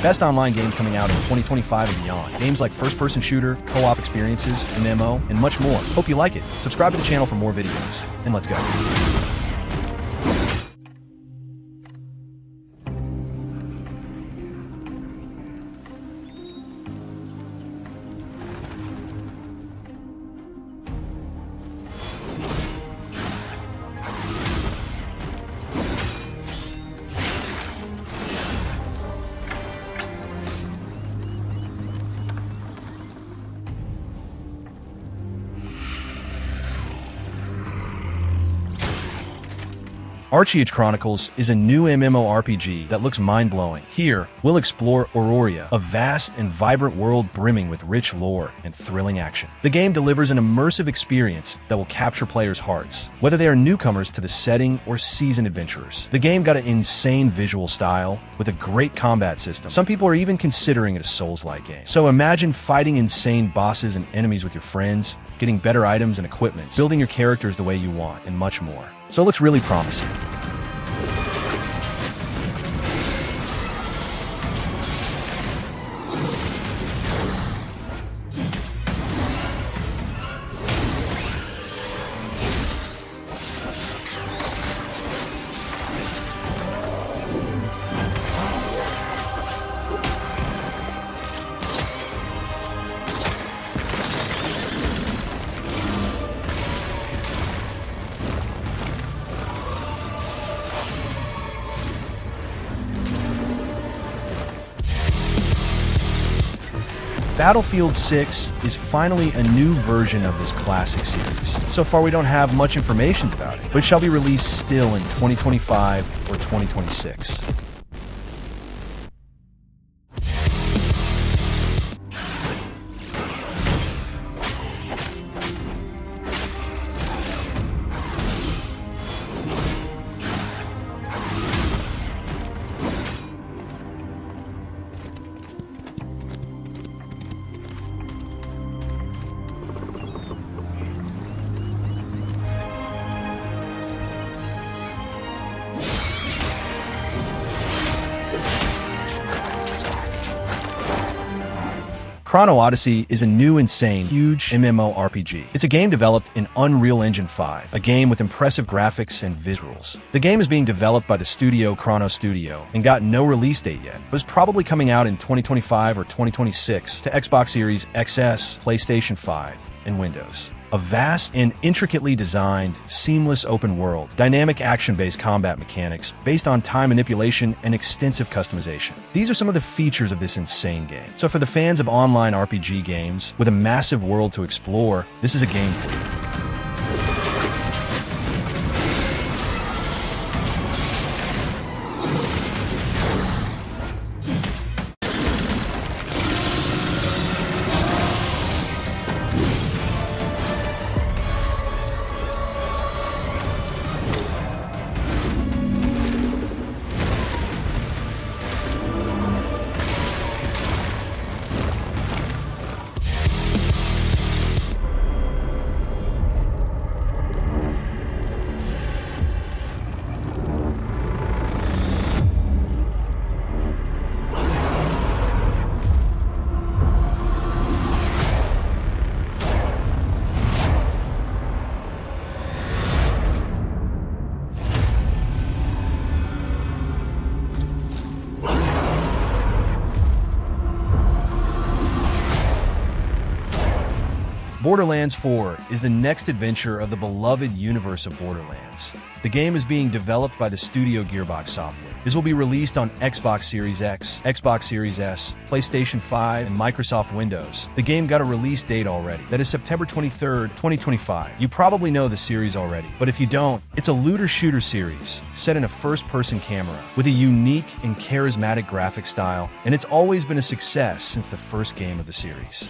Best online games coming out in 2025 and beyond. Games like first-person shooter, co-op experiences, MMO, and much more. Hope you like it. Subscribe to the channel for more videos. And let's go. Archeage Chronicles is a new MMORPG that looks mind-blowing. Here, we'll explore Auroria, a vast and vibrant world brimming with rich lore and thrilling action. The game delivers an immersive experience that will capture players' hearts, whether they are newcomers to the setting or seasoned adventurers. The game got an insane visual style with a great combat system. Some people are even considering it a Souls-like game. So imagine fighting insane bosses and enemies with your friends, getting better items and equipment, building your characters the way you want, and much more. So it looks really promising. Battlefield 6 is finally a new version of this classic series. So far we don't have much information about it, but it shall be released still in 2025 or 2026. Chrono Odyssey is a new, insane, huge MMORPG. It's a game developed in Unreal Engine 5, a game with impressive graphics and visuals. The game is being developed by the studio Chrono Studio and got no release date yet, but is probably coming out in 2025 or 2026 to Xbox Series XS, PlayStation 5, and Windows. A vast and intricately designed, seamless open world, dynamic action-based combat mechanics based on time manipulation and extensive customization. These are some of the features of this insane game. So for the fans of online RPG games with a massive world to explore, this is a game for you. Borderlands 4 is the next adventure of the beloved universe of Borderlands. The game is being developed by the studio Gearbox Software. This will be released on Xbox Series X, Xbox Series S, PlayStation 5, and Microsoft Windows. The game got a release date already. That is September 23rd, 2025. You probably know the series already, but if you don't, it's a looter-shooter series set in a first-person camera with a unique and charismatic graphic style, and it's always been a success since the first game of the series.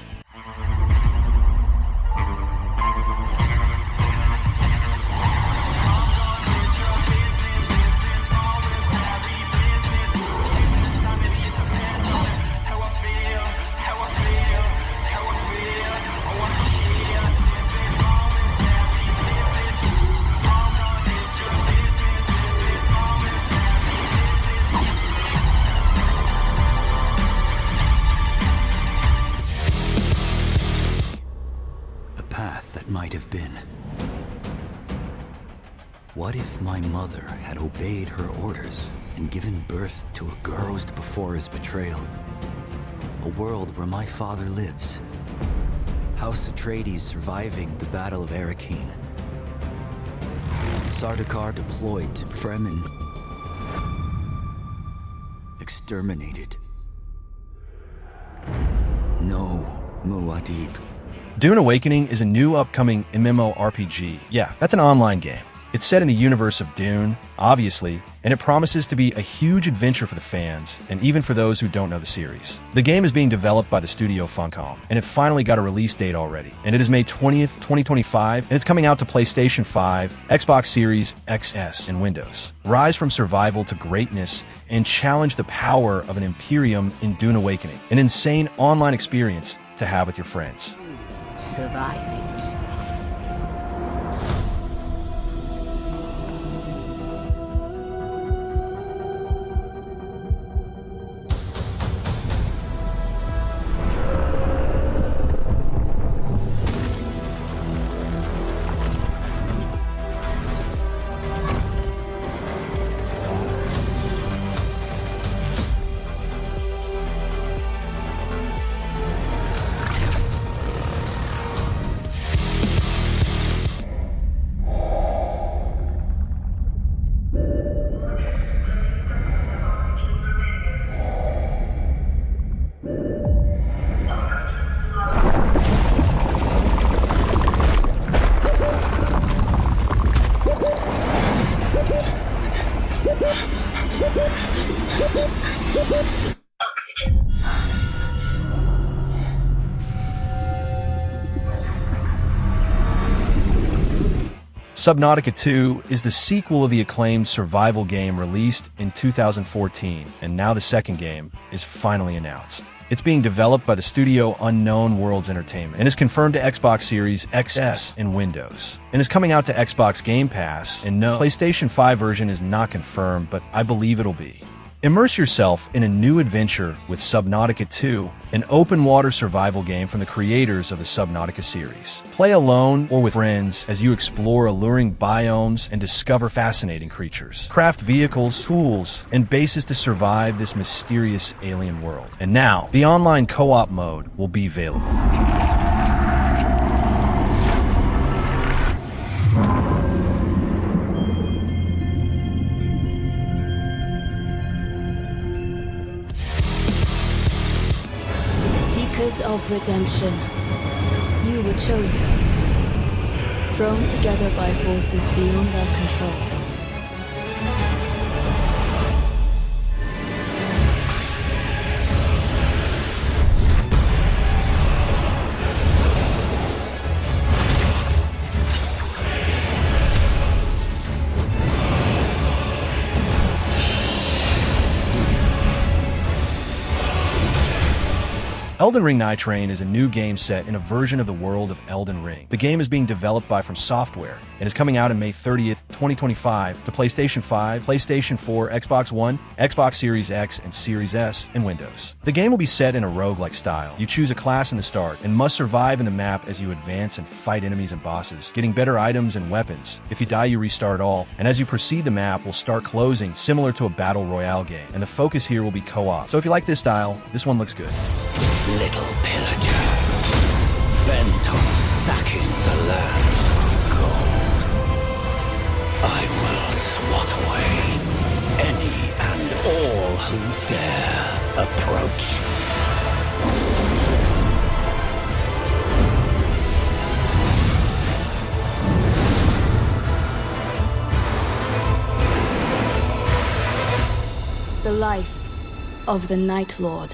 might have been. What if my mother had obeyed her orders and given birth to a girl before his betrayal? A world where my father lives. House Atreides surviving the Battle of Archeage. Sardaukar deployed to Fremen. Exterminated. No, Muad'Dib. Dune Awakening is a new upcoming MMORPG. Yeah, that's an online game. It's set in the universe of Dune, obviously, and it promises to be a huge adventure for the fans, and even for those who don't know the series. The game is being developed by the studio Funcom, and it finally got a release date already. And it is May 20th, 2025, and it's coming out to PlayStation 5, Xbox Series XS, and Windows. Rise from survival to greatness and challenge the power of an Imperium in Dune Awakening, an insane online experience to have with your friends. Survive it. Subnautica 2 is the sequel of the acclaimed survival game released in 2014, and now the second game is finally announced. It's being developed by the studio Unknown Worlds Entertainment and is confirmed to Xbox Series XS and Windows, and is coming out to Xbox Game Pass. And no, PlayStation 5 version is not confirmed, but I believe it'll be. Immerse yourself in a new adventure with Subnautica 2, an open-water survival game from the creators of the Subnautica series. Play alone or with friends as you explore alluring biomes and discover fascinating creatures. Craft vehicles, tools, and bases to survive this mysterious alien world. And now, the online co-op mode will be available. Of redemption. You were chosen. Thrown together by forces beyond our control. Elden Ring Nightreign is a new game set in a version of the world of Elden Ring. The game is being developed by From Software and is coming out on May 30th, 2025 to PlayStation 5, PlayStation 4, Xbox One, Xbox Series X, and Series S, and Windows. The game will be set in a roguelike style. You choose a class in the start and must survive in the map as you advance and fight enemies and bosses, getting better items and weapons. If you die, you restart all, and as you proceed, the map will start closing, similar to a battle royale game, and the focus here will be co-op. So if you like this style, this one looks good. Little pillager, bent on stacking the lands of gold. I will swat away any and all who dare approach. The life of the Night Lord.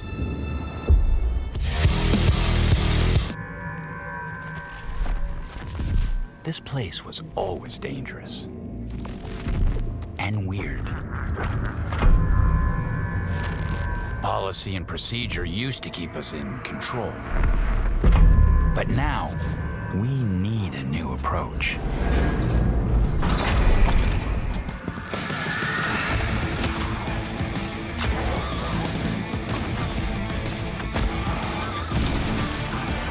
This place was always dangerous. And weird. Policy and procedure used to keep us in control. But now, we need a new approach.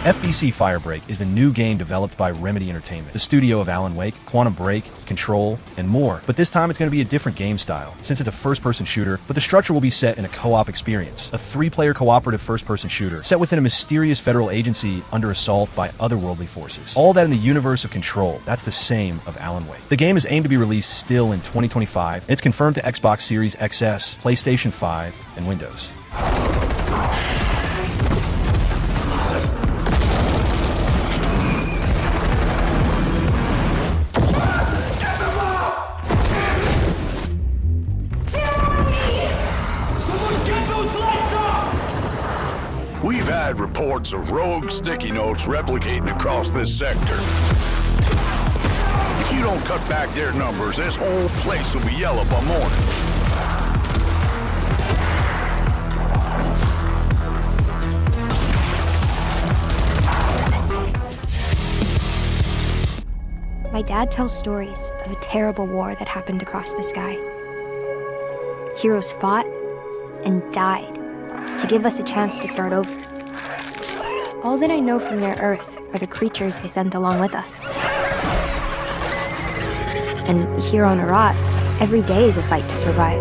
FBC Firebreak is the new game developed by Remedy Entertainment, the studio of Alan Wake, Quantum Break, Control, and more. But this time it's going to be a different game style, since it's a first-person shooter, but the structure will be set in a co-op experience, a 3-player cooperative first-person shooter, set within a mysterious federal agency under assault by otherworldly forces. All that in the universe of Control, that's the same of Alan Wake. The game is aimed to be released still in 2025, and it's confirmed to Xbox Series XS, PlayStation 5, and Windows. We've had reports of rogue sticky notes replicating across this sector. If you don't cut back their numbers, this whole place will be yellow by morning. My dad tells stories of a terrible war that happened across the sky. Heroes fought and died to give us a chance to start over. All that I know from their Earth are the creatures they sent along with us. And here on Arat, every day is a fight to survive.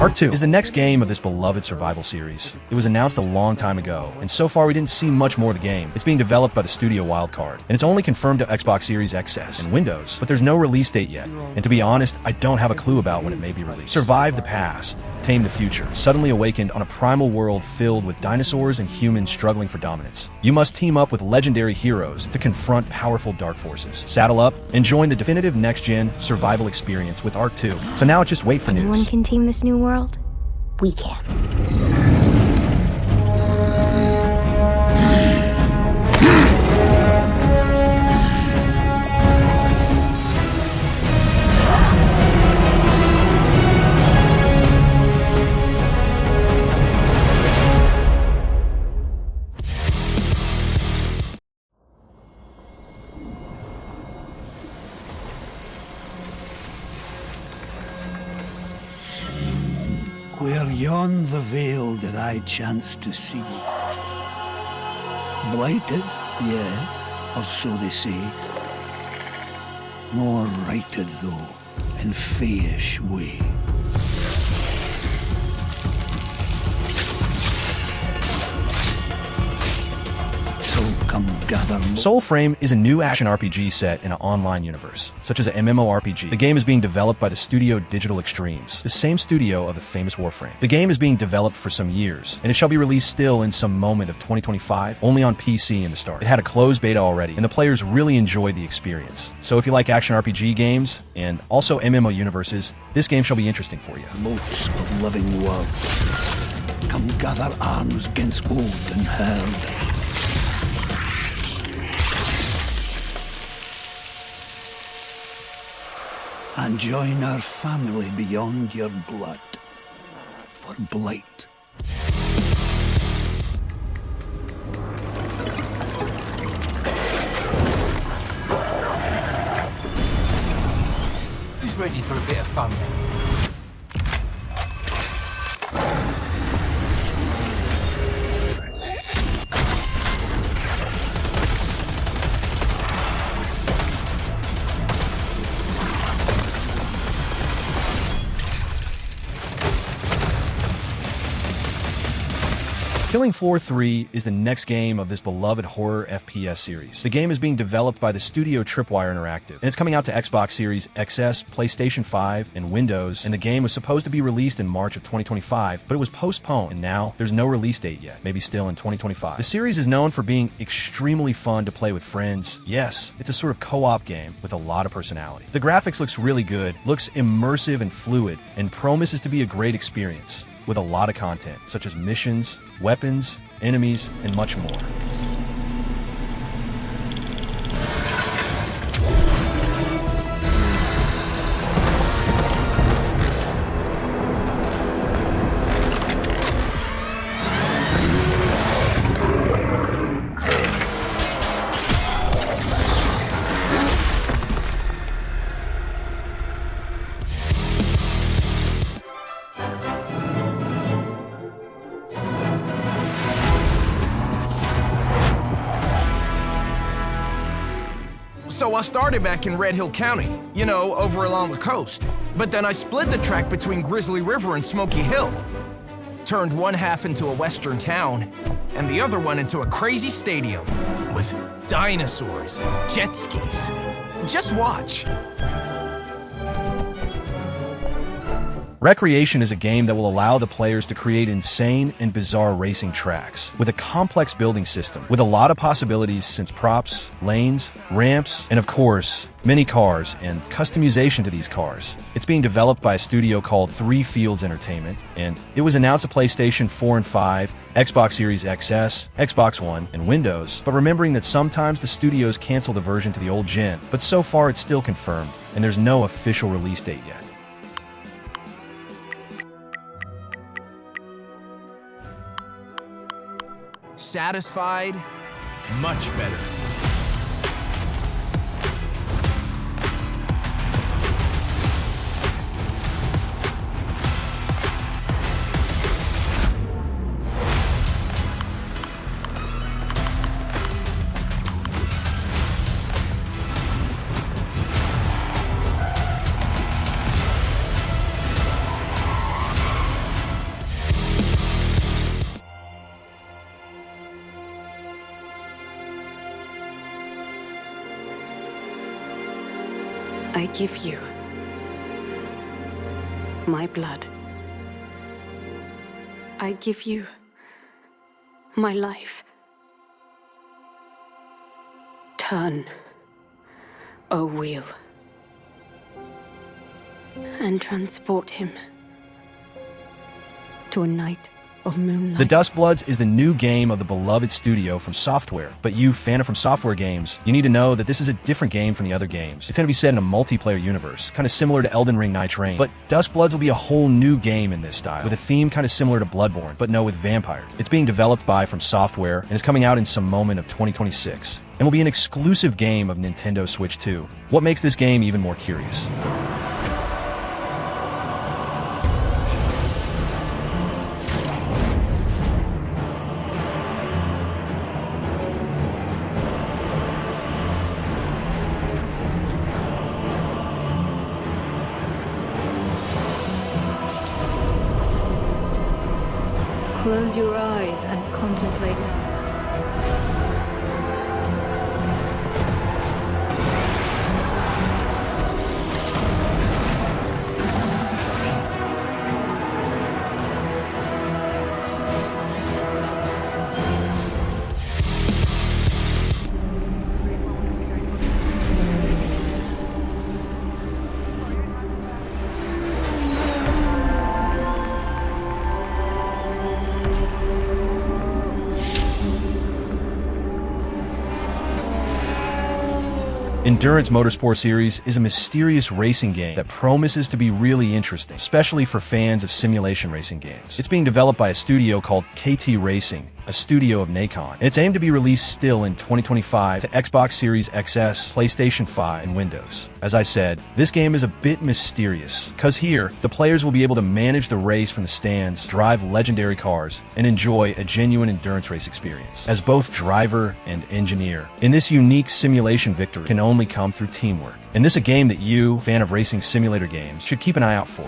Ark 2 is the next game of this beloved survival series. It was announced a long time ago, and so far we didn't see much more of the game. It's being developed by the studio Wildcard, and it's only confirmed to Xbox Series XS and Windows, but there's no release date yet. And to be honest, I don't have a clue about when it may be released. Survive the past, tame the future, suddenly awakened on a primal world filled with dinosaurs and humans struggling for dominance. You must team up with legendary heroes to confront powerful dark forces. Saddle up and join the definitive next-gen survival experience with Ark 2. So now just wait for news. Anyone can tame this new world? We can. Where yon the vale did I chance to see. Blighted, yes, or so they say. More righted though, in fayish way. So come gather. Soulframe is a new action RPG set in an online universe, such as an MMORPG. The game is being developed by the studio Digital Extremes, the same studio of the famous Warframe. The game is being developed for some years, and it shall be released still in some moment of 2025, only on PC in the start. It had a closed beta already, and the players really enjoyed the experience. So if you like action RPG games, and also MMO universes, this game shall be interesting for you. Motes of living worlds, come gather arms against old and herd. And join our family beyond your blood for Blight. Who's ready for a bit of fun then? Killing Floor 3 is the next game of this beloved horror FPS series. The game is being developed by the studio Tripwire Interactive, and it's coming out to Xbox Series XS, PlayStation 5, and Windows, and the game was supposed to be released in March of 2025, but it was postponed, and now there's no release date yet, maybe still in 2025. The series is known for being extremely fun to play with friends. Yes, it's a sort of co-op game with a lot of personality. The graphics looks really good, looks immersive and fluid, and promises to be a great experience, with a lot of content, such as missions, weapons, enemies, and much more. So I started back in Red Hill County, you know, over along the coast. But then I split the track between Grizzly River and Smoky Hill. Turned one half into a western town, and the other one into a crazy stadium with dinosaurs and jet skis. Just watch. Wrecknation is a game that will allow the players to create insane and bizarre racing tracks with a complex building system with a lot of possibilities since props, lanes, ramps, and of course, many cars and customization to these cars. It's being developed by a studio called Three Fields Entertainment, and it was announced at PlayStation 4 and 5, Xbox Series XS, Xbox One, and Windows, but remembering that sometimes the studios cancel the version to the old gen, but so far it's still confirmed, and there's no official release date yet. Satisfied? Much better. I give you my blood. I give you my life. Turn, O wheel, and transport him to a night of moonlight. The Duskbloods is the new game of the beloved studio from Software, but you, fan of From Software games, you need to know that this is a different game from the other games. It's going to be set in a multiplayer universe, kind of similar to Elden Ring Nightreign, but Duskbloods will be a whole new game in this style, with a theme kind of similar to Bloodborne, but no with vampires. It's being developed by From Software, and is coming out in some moment of 2026, and will be an exclusive game of Nintendo Switch 2. What makes this game even more curious? Close your eyes and contemplate now. Endurance Motorsport series is a mysterious racing game that promises to be really interesting, especially for fans of simulation racing games. It's being developed by a studio called KT Racing, a studio of Nacon. It's aimed to be released still in 2025 to Xbox Series XS, PlayStation 5, and Windows. As I said, this game is a bit mysterious, cause here, the players will be able to manage the race from the stands, drive legendary cars, and enjoy a genuine endurance race experience, as both driver and engineer. In this unique simulation victory can only come through teamwork. And this is a game that you, fan of racing simulator games, should keep an eye out for.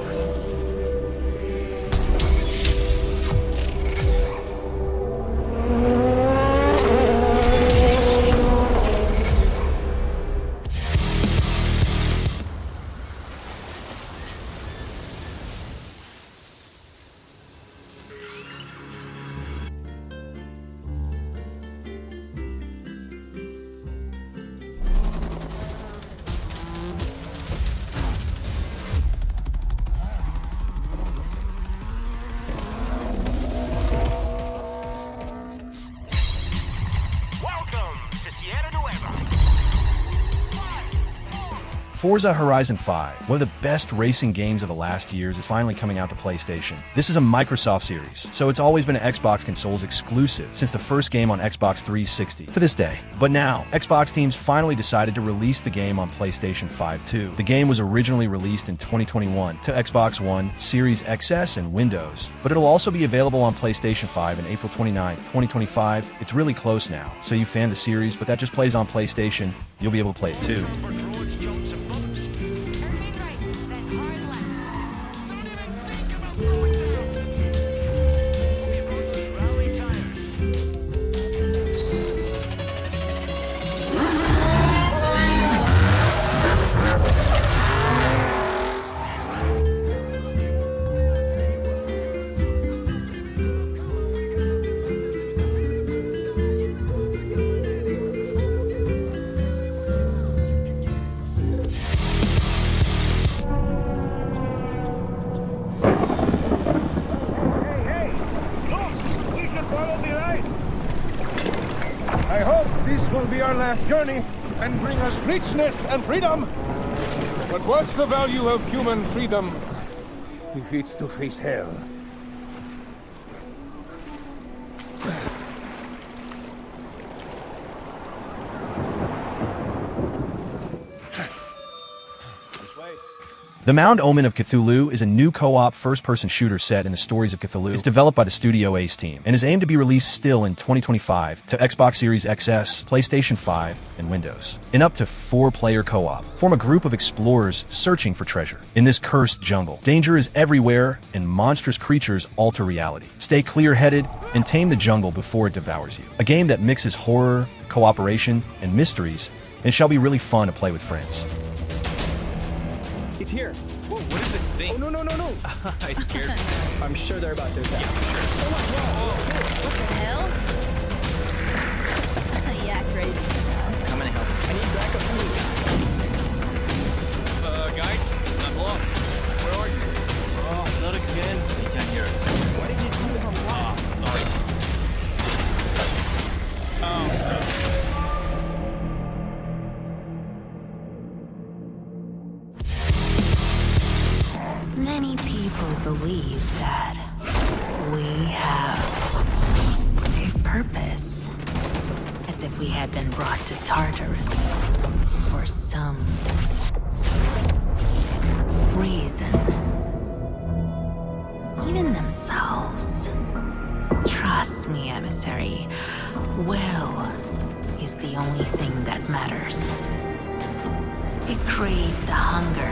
Forza Horizon 5, one of the best racing games of the last years, is finally coming out to PlayStation. This is a Microsoft series, so it's always been an Xbox consoles exclusive since the first game on Xbox 360 to this day. But now, Xbox teams finally decided to release the game on PlayStation 5 too. The game was originally released in 2021 to Xbox One, Series XS, and Windows, but it'll also be available on PlayStation 5 on April 29, 2025. It's really close now, so you fan the series, but that just plays on PlayStation, you'll be able to play it too. I hope this will be our last journey and bring us richness and freedom. But what's the value of human freedom if it's to face hell? The Mound Omen of Cthulhu is a new co-op first-person shooter set in the stories of Cthulhu. It's developed by the Studio Ace team and is aimed to be released still in 2025 to Xbox Series XS, PlayStation 5, and Windows. In up to 4-player co-op, form a group of explorers searching for treasure. In this cursed jungle, danger is everywhere and monstrous creatures alter reality. Stay clear-headed and tame the jungle before it devours you. A game that mixes horror, cooperation, and mysteries, and it shall be really fun to play with friends. It's here. Whoa, what is this thing? Oh, no. I scared me. I'm sure they're about to attack. Yeah, for sure. What the hell? Yeah, crazy. I'm coming to help. I need backup too. Guys, I'm lost. Where are you? Oh, not again. You can't hear it. Why did you do it on lock? Sorry. Oh, Many people believe that we have a purpose, as if we had been brought to Tartarus for some reason. Even themselves. Trust me, emissary. Will is the only thing that matters. It creates the hunger.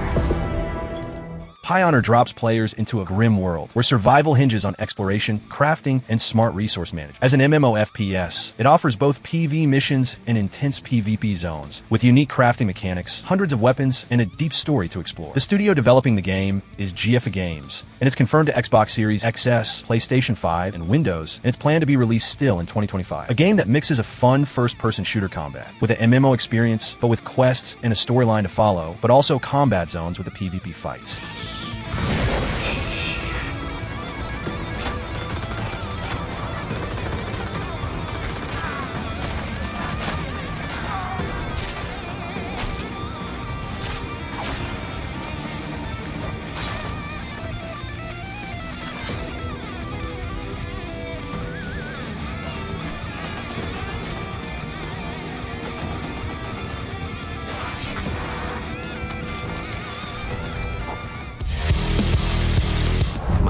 Pioner drops players into a grim world where survival hinges on exploration, crafting, and smart resource management. As an MMO FPS, it offers both PvE missions and intense PvP zones, with unique crafting mechanics, hundreds of weapons, and a deep story to explore. The studio developing the game is GFA Games, and it's confirmed to Xbox Series XS, PlayStation 5, and Windows, and it's planned to be released still in 2025. A game that mixes a fun first-person shooter combat with an MMO experience, but with quests and a storyline to follow, but also combat zones with the PvP fights.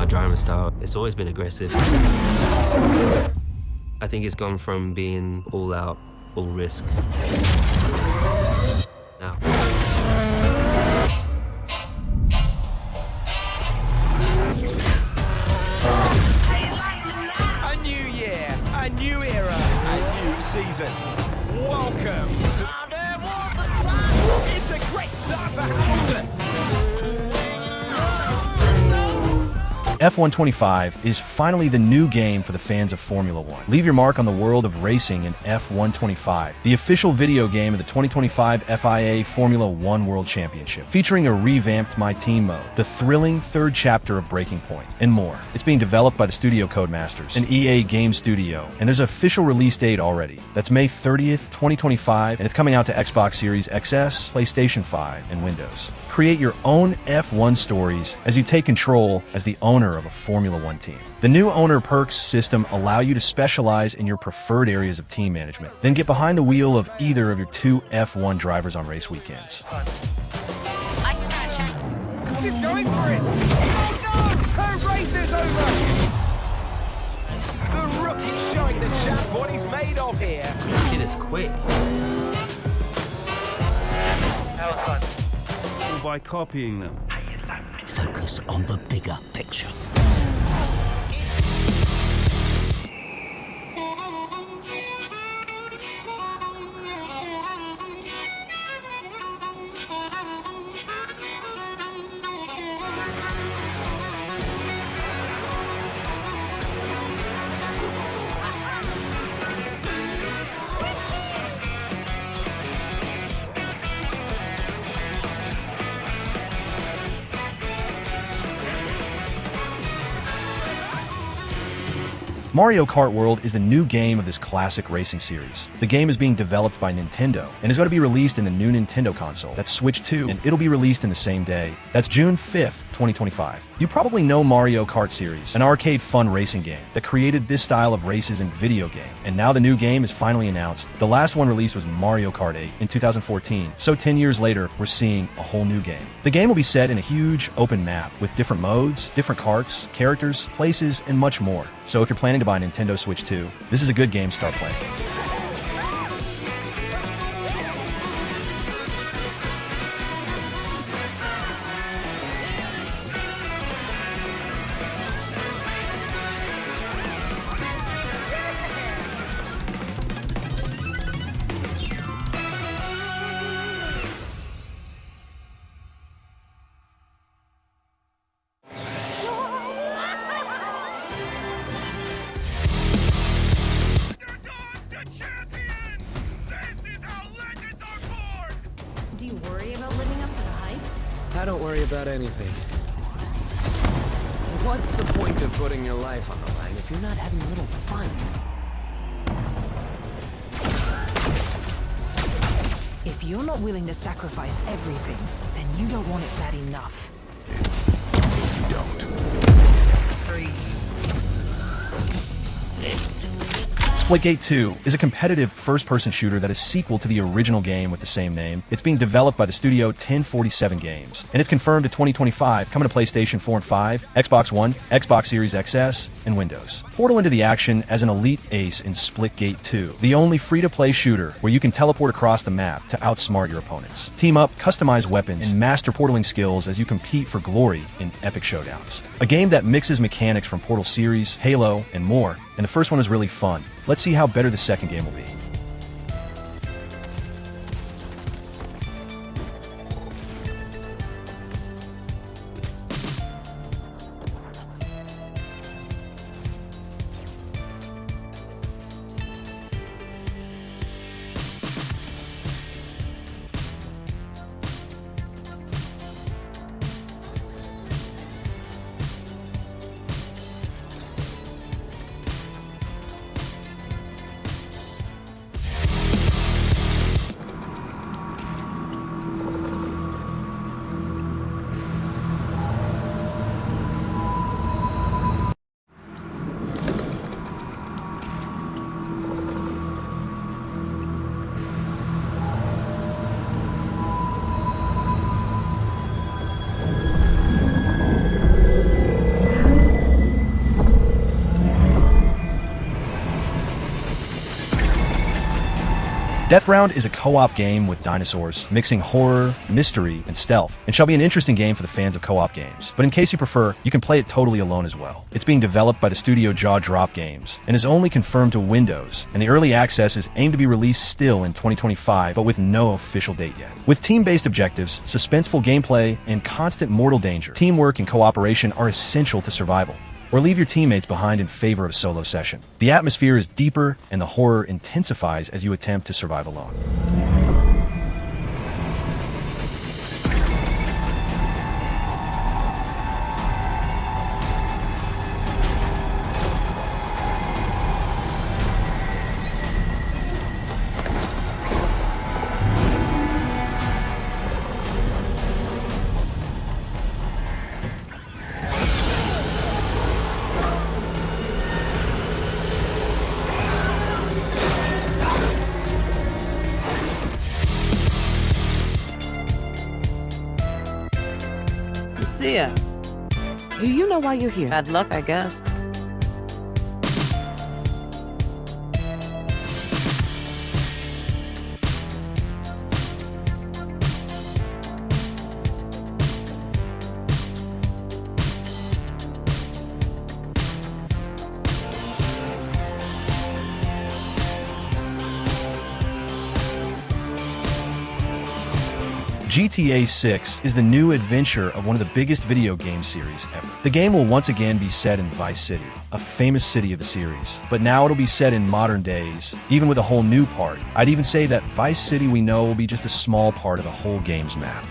Drama style, it's always been aggressive. I think it's gone from being all out, all risk. Now. A new year, a new era, a new season. Welcome to... There was a time. It's a great start for Hamilton. F125 is finally the new game for the fans of Formula One. Leave your mark on the world of racing in F125, the official video game of the 2025 FIA Formula One World Championship, featuring a revamped My Team mode, the thrilling third chapter of Breaking Point, and more. It's being developed by the studio Codemasters, an EA game studio, and there's an official release date already. That's May 30th, 2025, and it's coming out to Xbox Series XS, PlayStation 5, and Windows. Create your own F1 stories as you take control as the owner of a Formula One team. The new owner perks system allow you to specialize in your preferred areas of team management, then get behind the wheel of either of your two F1 drivers on race weekends. She's going for it! Oh no! Her race is over! The rookie's showing the chap what he's made of here. It is quick. How was fun? By copying them. Focus on the bigger picture. Mario Kart World is the new game of this classic racing series. The game is being developed by Nintendo and is going to be released in the new Nintendo console. That's Switch 2, and it'll be released in the same day. That's June 5th, 2025. You probably know Mario Kart series, an arcade fun racing game that created this style of races in video game. And now the new game is finally announced. The last one released was Mario Kart 8 in 2014. So 10 years later, we're seeing a whole new game. The game will be set in a huge open map with different modes, different karts, characters, places, and much more. So if you're planning to buy a Nintendo Switch 2, this is a good game to start playing. Do you worry about living up to the hype? I don't worry about anything. What's the point of putting your life on the line if you're not having a little fun? If you're not willing to sacrifice everything, then you don't want it bad enough. You don't. 3. Splitgate 2 is a competitive first-person shooter that is sequel to the original game with the same name. It's being developed by the studio 1047 Games, and it's confirmed to 2025, coming to PlayStation 4 and 5, Xbox One, Xbox Series XS, and Windows. Portal into the action as an elite ace in Splitgate 2, the only free-to-play shooter where you can teleport across the map to outsmart your opponents. Team up, customize weapons, and master portaling skills as you compete for glory in epic showdowns. A game that mixes mechanics from Portal series, Halo, and more, and the first one is really fun. Let's see how better the second game will be. Deathground is a co-op game with dinosaurs, mixing horror, mystery, and stealth, and shall be an interesting game for the fans of co-op games. But in case you prefer, you can play it totally alone as well. It's being developed by the studio Jaw Drop Games, and is only confirmed to Windows, and the early access is aimed to be released still in 2025, but with no official date yet. With team-based objectives, suspenseful gameplay, and constant mortal danger, teamwork and cooperation are essential to survival. Or leave your teammates behind in favor of a solo session. The atmosphere is deeper, and the horror intensifies as you attempt to survive alone. Lucia, do you know why you're here? Bad luck, I guess. GTA 6 is the new adventure of one of the biggest video game series ever. The game will once again be set in Vice City, a famous city of the series, but now it'll be set in modern days, even with a whole new part. I'd even say that Vice City we know will be just a small part of the whole game's map.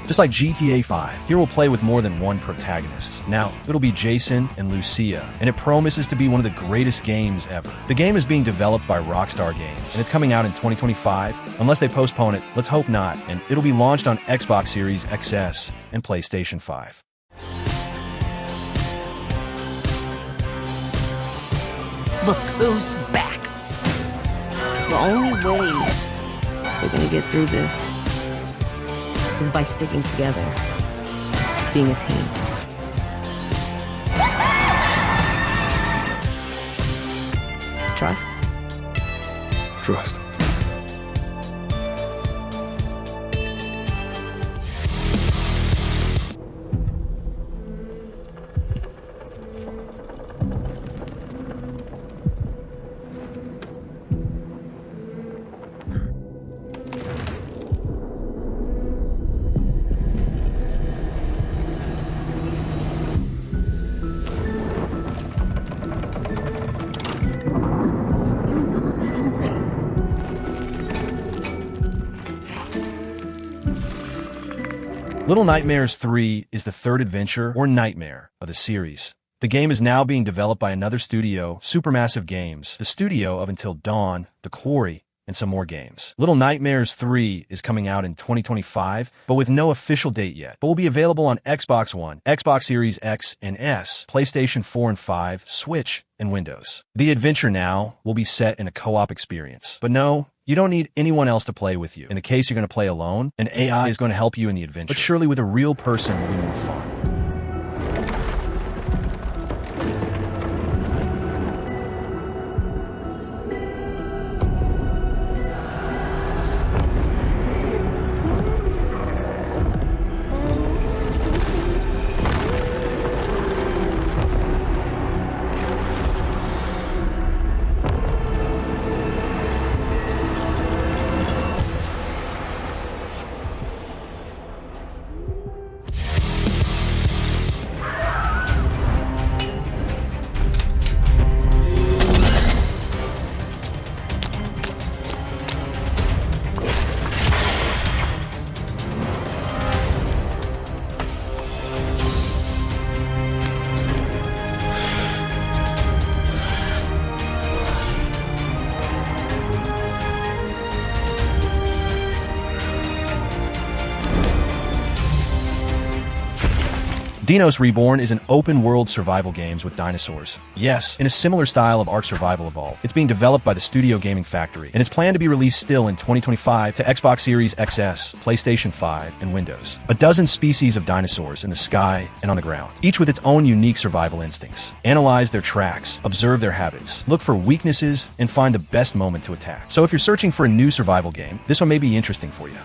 Just like GTA 5, here we'll play with more than one protagonist. Now, it'll be Jason and Lucia, and it promises to be one of the greatest games ever. The game is being developed by Rockstar Games, and it's coming out in 2025. Unless they postpone it, let's hope not, and it'll be launched on Xbox Series XS and PlayStation 5. Look who's back. The only way we're gonna get through this is by sticking together, being a team. Trust? Trust. Little Nightmares 3 is the third adventure, or nightmare, of the series. The game is now being developed by another studio, Supermassive Games, the studio of Until Dawn, The Quarry, and some more games. Little Nightmares 3 is coming out in 2025, but with no official date yet, but will be available on Xbox One, Xbox Series X and S, PlayStation 4 and 5, Switch, and Windows. The adventure now will be set in a co-op experience. But no, you don't need anyone else to play with you. In the case you're going to play alone, an AI is going to help you in the adventure. But surely with a real person will be more fun. Dinos Reborn is an open-world survival game with dinosaurs. Yes, in a similar style of Ark Survival Evolved. It's being developed by the Studio Gaming Factory, and it's planned to be released still in 2025 to Xbox Series XS, PlayStation 5, and Windows. A dozen species of dinosaurs in the sky and on the ground, each with its own unique survival instincts. Analyze their tracks, observe their habits, look for weaknesses, and find the best moment to attack. So if you're searching for a new survival game, this one may be interesting for you.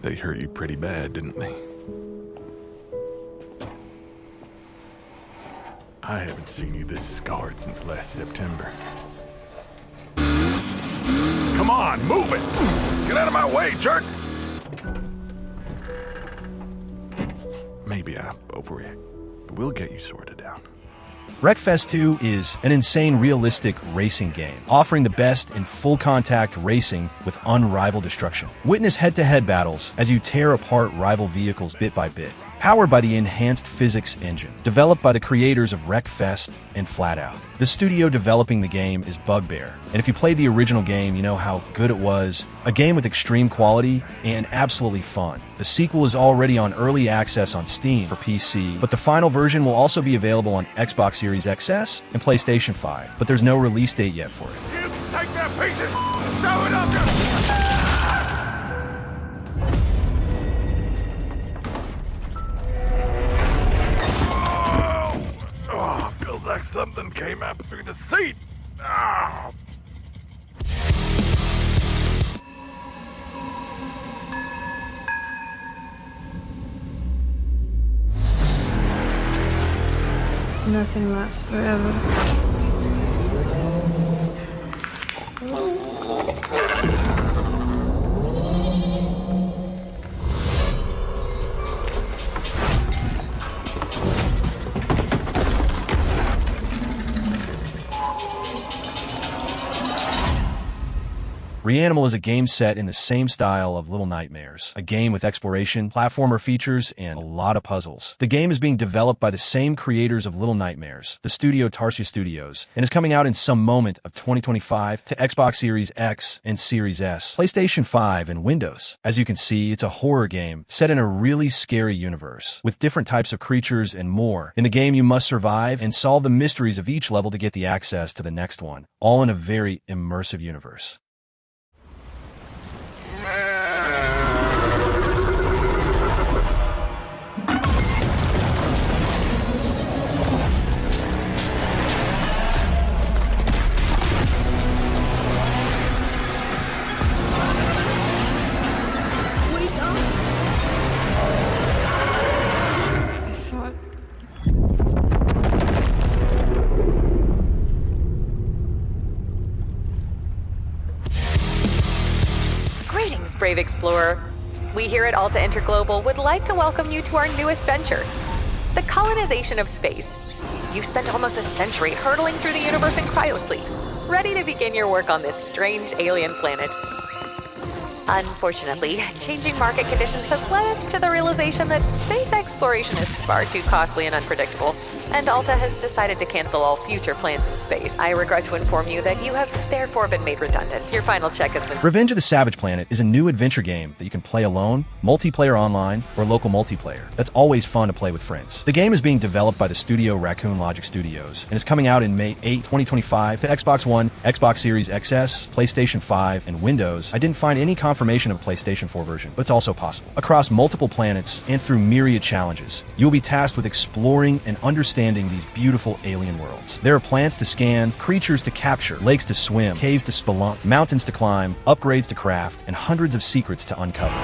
They hurt you pretty bad, didn't they? I haven't seen you this scarred since last September. Come on, move it! Get out of my way, jerk! Maybe I overreact, but we'll get you sorted out. Wreckfest 2 is an insane realistic racing game, offering the best in full-contact racing with unrivaled destruction. Witness head-to-head battles as you tear apart rival vehicles bit by bit. Powered by the enhanced physics engine, developed by the creators of Wreckfest and Flatout. The studio developing the game is Bugbear, and if you played the original game, you know how good it was. A game with extreme quality and absolutely fun. The sequel is already on early access on Steam for PC, but the final version will also be available on Xbox Series XS and PlayStation 5, but there's no release date yet for it. You take their pieces! Stow it up! Feels like something came out between the seat. Ah. Nothing lasts forever. Reanimal is a game set in the same style of Little Nightmares, a game with exploration, platformer features, and a lot of puzzles. The game is being developed by the same creators of Little Nightmares, the studio Tarsia Studios, and is coming out in some moment of 2025 to Xbox Series X and Series S, PlayStation 5, and Windows. As you can see, it's a horror game set in a really scary universe, with different types of creatures and more. In the game, you must survive and solve the mysteries of each level to get the access to the next one, all in a very immersive universe. Brave explorer. We here at Alta Interglobal would like to welcome you to our newest venture, the colonization of space. You've spent almost a century hurtling through the universe in cryosleep, ready to begin your work on this strange alien planet. Unfortunately, changing market conditions have led us to the realization that space exploration is far too costly and unpredictable, and Alta has decided to cancel all future plans in space. I regret to inform you that you have therefore been made redundant. Your final check has been... Revenge of the Savage Planet is a new adventure game that you can play alone, multiplayer online, or local multiplayer. That's always fun to play with friends. The game is being developed by the studio Raccoon Logic Studios, and is coming out in May 8, 2025 to Xbox One, Xbox Series XS, PlayStation 5, and Windows. I didn't find any confirmation of a PlayStation 4 version, but it's also possible. Across multiple planets and through myriad challenges, you will be tasked with exploring and understanding these beautiful alien worlds. There are plants to scan, creatures to capture, lakes to swim, caves to spelunk, mountains to climb, upgrades to craft, and hundreds of secrets to uncover.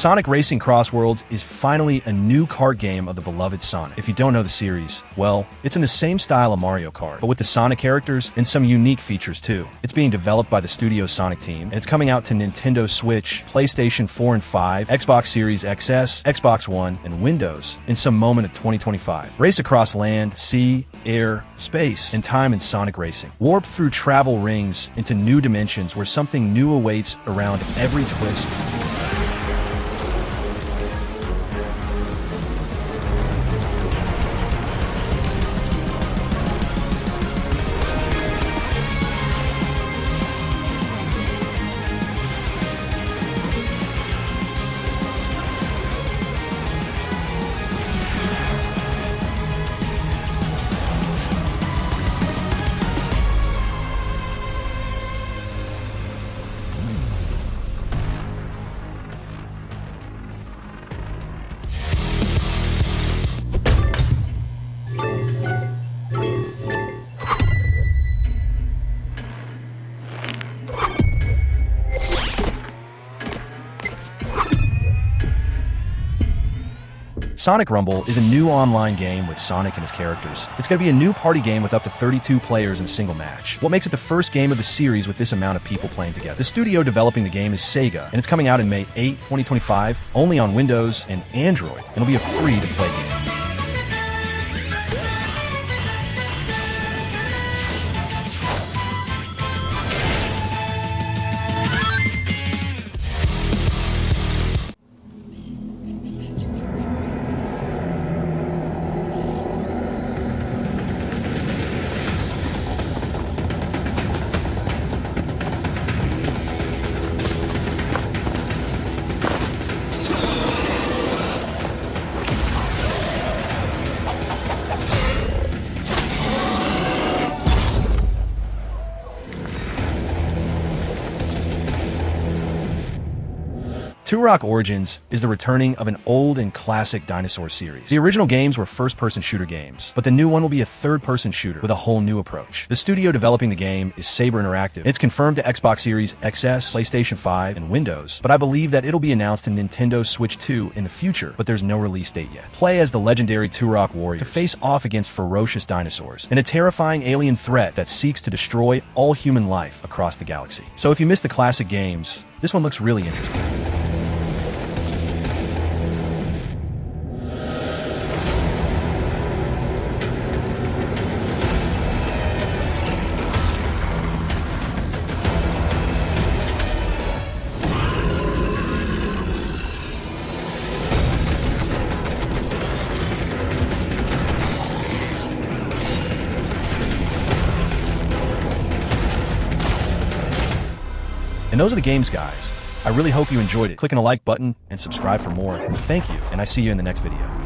Sonic Racing Crossroads is finally a new kart game of the beloved Sonic. If you don't know the series, well, it's in the same style of Mario Kart, but with the Sonic characters and some unique features too. It's being developed by the studio Sonic team, and it's coming out to Nintendo Switch, PlayStation 4 and 5, Xbox Series XS, Xbox One, and Windows in some moment of 2025. Race across land, sea, air, space, and time in Sonic Racing. Warp through travel rings into new dimensions where something new awaits around every twist. Sonic Rumble is a new online game with Sonic and his characters. It's going to be a new party game with up to 32 players in a single match. What makes it the first game of the series with this amount of people playing together? The studio developing the game is Sega, and it's coming out in May 8, 2025, only on Windows and Android. It'll be a free-to-play game. Turok Origins is the returning of an old and classic dinosaur series. The original games were first-person shooter games, but the new one will be a third-person shooter with a whole new approach. The studio developing the game is Saber Interactive. It's confirmed to Xbox Series XS, PlayStation 5, and Windows, but I believe that it'll be announced in Nintendo Switch 2 in the future, but there's no release date yet. Play as the legendary Turok warriors to face off against ferocious dinosaurs and a terrifying alien threat that seeks to destroy all human life across the galaxy. So if you missed the classic games, this one looks really interesting. And those are the games, guys. I really hope you enjoyed it. Click on the like button and subscribe for more. Thank you, and I see you in the next video.